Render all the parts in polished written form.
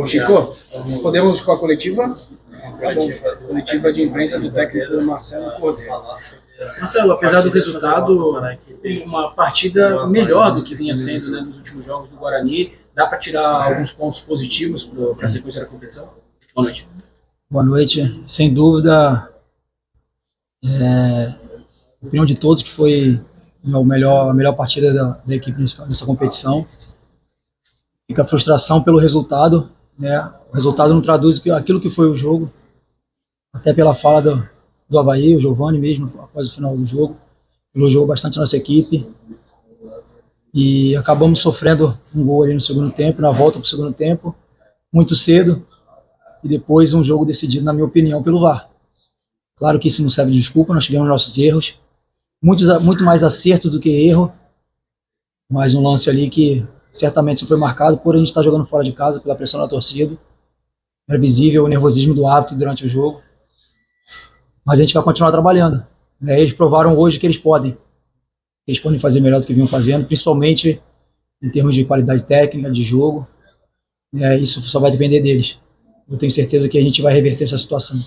Chico, podemos com a coletiva? Tá bom. Coletiva de imprensa do técnico Marcelo Cordeiro. Marcelo, apesar do resultado, uma partida melhor do que vinha sendo, né, nos últimos jogos do Guarani, dá para tirar alguns pontos positivos para a sequência da competição? Boa noite. Boa noite. Sem dúvida, a opinião de todos que foi a melhor partida da equipe nessa competição. Fica a frustração pelo resultado, né? O resultado não traduz aquilo que foi o jogo, até pela fala do Avaí, o Giovani mesmo, após o final do jogo, elogiou bastante a nossa equipe e acabamos sofrendo um gol ali no segundo tempo, na volta para o segundo tempo, muito cedo, e depois um jogo decidido, na minha opinião, pelo VAR. Claro que isso não serve de desculpa, nós tivemos nossos erros, muito mais acerto do que erro, mas um lance ali que certamente foi marcado por a gente estar jogando fora de casa, pela pressão da torcida. Era visível o nervosismo do árbitro durante o jogo. Mas a gente vai continuar trabalhando. Eles provaram hoje que eles podem fazer melhor do que vinham fazendo, principalmente em termos de qualidade técnica, de jogo. Isso só vai depender deles. Eu tenho certeza que a gente vai reverter essa situação.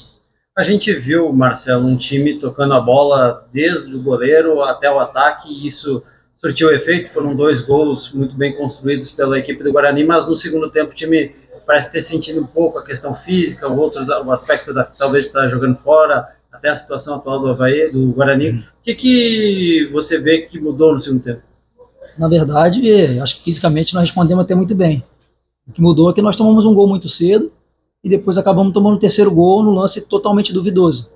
A gente viu, Marcelo, um time tocando a bola desde o goleiro até o ataque, e isso surtiu efeito. Foram 2 gols muito bem construídos pela equipe do Guarani, mas no segundo tempo o time parece ter sentido um pouco a questão física, o aspecto talvez de estar jogando fora, até a situação atual do Avaí, do Guarani. O que você vê que mudou no segundo tempo? Na verdade, acho que fisicamente nós respondemos até muito bem. O que mudou é que nós tomamos um gol muito cedo e depois acabamos tomando o terceiro gol num lance totalmente duvidoso.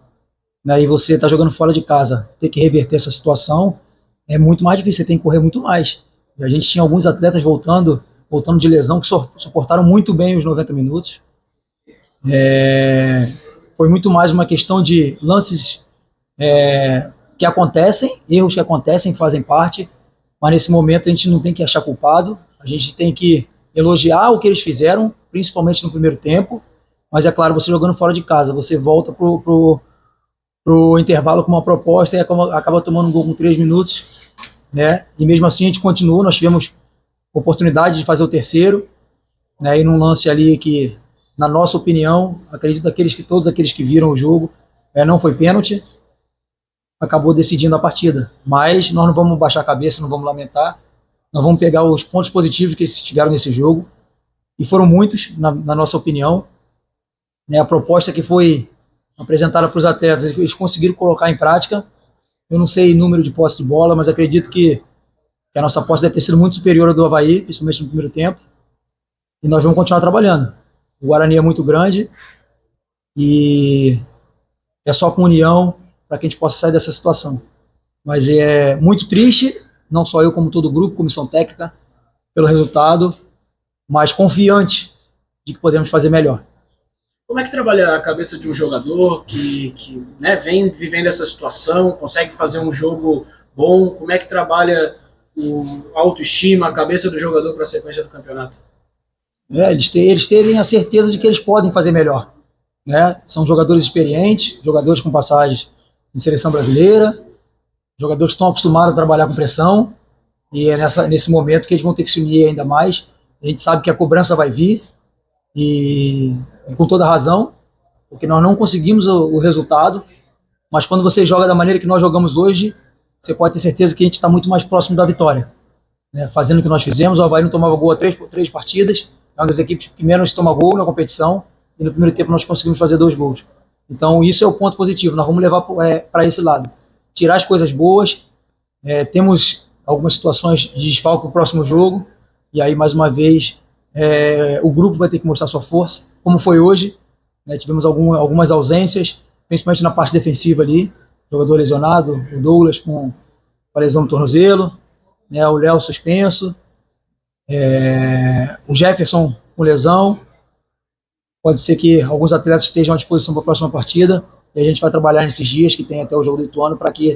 E você está jogando fora de casa, ter que reverter essa situação é muito mais difícil, você tem que correr muito mais. E a gente tinha alguns atletas voltando de lesão que suportaram muito bem os 90 minutos. Foi muito mais uma questão de lances que acontecem, erros que acontecem, fazem parte, mas nesse momento a gente não tem que achar culpado, a gente tem que elogiar o que eles fizeram, principalmente no primeiro tempo, mas é claro, você jogando fora de casa, você volta pro intervalo com uma proposta e acaba tomando um gol com 3 minutos, né? E mesmo assim a gente continuou, nós tivemos oportunidade de fazer o terceiro, né? E num lance ali que, na nossa opinião, acredito todos aqueles que viram o jogo, não foi pênalti, acabou decidindo a partida. Mas nós não vamos baixar a cabeça, não vamos lamentar, nós vamos pegar os pontos positivos que eles tiveram nesse jogo, e foram muitos, na nossa opinião, né? A proposta que foi apresentada para os atletas, eles conseguiram colocar em prática. Eu não sei o número de posse de bola, mas acredito que a nossa posse deve ter sido muito superior à do Avaí, principalmente no primeiro tempo, e nós vamos continuar trabalhando. O Guarani é muito grande e é só com união para que a gente possa sair dessa situação. Mas é muito triste, não só eu, como todo o grupo, comissão técnica, pelo resultado, mas confiante de que podemos fazer melhor. Como é que trabalha a cabeça de um jogador que né, vem vivendo essa situação, consegue fazer um jogo bom? Como é que trabalha a autoestima, a cabeça do jogador para a sequência do campeonato? Eles terem a certeza de que eles podem fazer melhor, né? São jogadores experientes, jogadores com passagens em seleção brasileira, jogadores que estão acostumados a trabalhar com pressão, e é nesse momento que eles vão ter que se unir ainda mais. A gente sabe que a cobrança vai vir, e com toda razão, porque nós não conseguimos o resultado, mas quando você joga da maneira que nós jogamos hoje, você pode ter certeza que a gente está muito mais próximo da vitória, né? Fazendo o que nós fizemos, o Avaí não tomava gol há 3 partidas, é uma das equipes que menos toma gol na competição, e no primeiro tempo nós conseguimos fazer 2 gols. Então isso é o ponto positivo, nós vamos levar para esse lado, tirar as coisas boas. Temos algumas situações de desfalque no próximo jogo, e aí mais uma vez o grupo vai ter que mostrar sua força, como foi hoje, né? Tivemos algumas ausências, principalmente na parte defensiva ali, jogador lesionado, o Douglas com a lesão no tornozelo, né? O Léo suspenso, o Jefferson com lesão. Pode ser que alguns atletas estejam à disposição para a próxima partida, e a gente vai trabalhar nesses dias que tem até o jogo do Ituano para que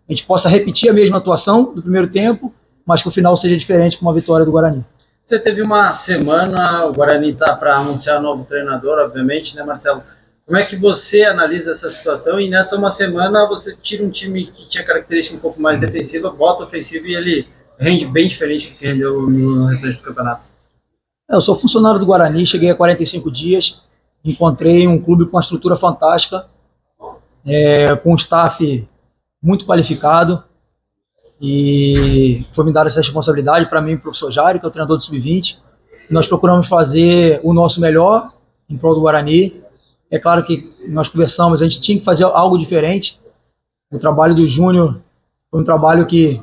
a gente possa repetir a mesma atuação do primeiro tempo, mas que o final seja diferente com uma vitória do Guarani. Você teve uma semana, o Guarani está para anunciar novo treinador, obviamente, né, Marcelo? Como é que você analisa essa situação? E nessa uma semana você tira um time que tinha característica um pouco mais defensiva, bota ofensivo e ele rende bem diferente do que rendeu no restante do campeonato. Eu sou funcionário do Guarani, cheguei a 45 dias, encontrei um clube com uma estrutura fantástica, com um staff muito qualificado, e foi me dada essa responsabilidade para mim e para o professor Jário, que é o treinador do Sub-20. Nós procuramos fazer o nosso melhor em prol do Guarani. É claro que nós conversamos, a gente tinha que fazer algo diferente. O trabalho do Júnior foi um trabalho que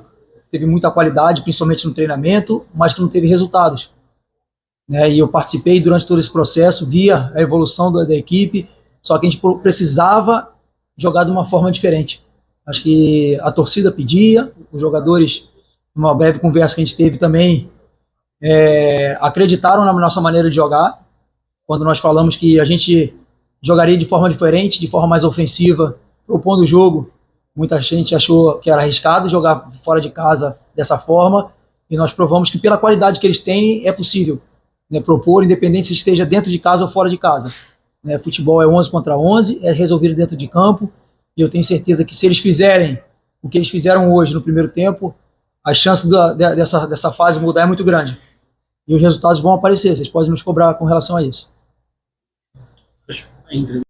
teve muita qualidade, principalmente no treinamento, mas que não teve resultados, né? E eu participei durante todo esse processo, via a evolução da equipe, só que a gente precisava jogar de uma forma diferente. Acho que a torcida pedia, os jogadores, numa breve conversa que a gente teve também, acreditaram na nossa maneira de jogar, quando nós falamos que a gente jogaria de forma diferente, de forma mais ofensiva, propondo o jogo. Muita gente achou que era arriscado jogar fora de casa dessa forma, e nós provamos que pela qualidade que eles têm, é possível, né, propor, independente se esteja dentro de casa ou fora de casa. Né, futebol é 11 contra 11, é resolvido dentro de campo, e eu tenho certeza que se eles fizerem o que eles fizeram hoje no primeiro tempo, a chance dessa fase mudar é muito grande. E os resultados vão aparecer, vocês podem nos cobrar com relação a isso.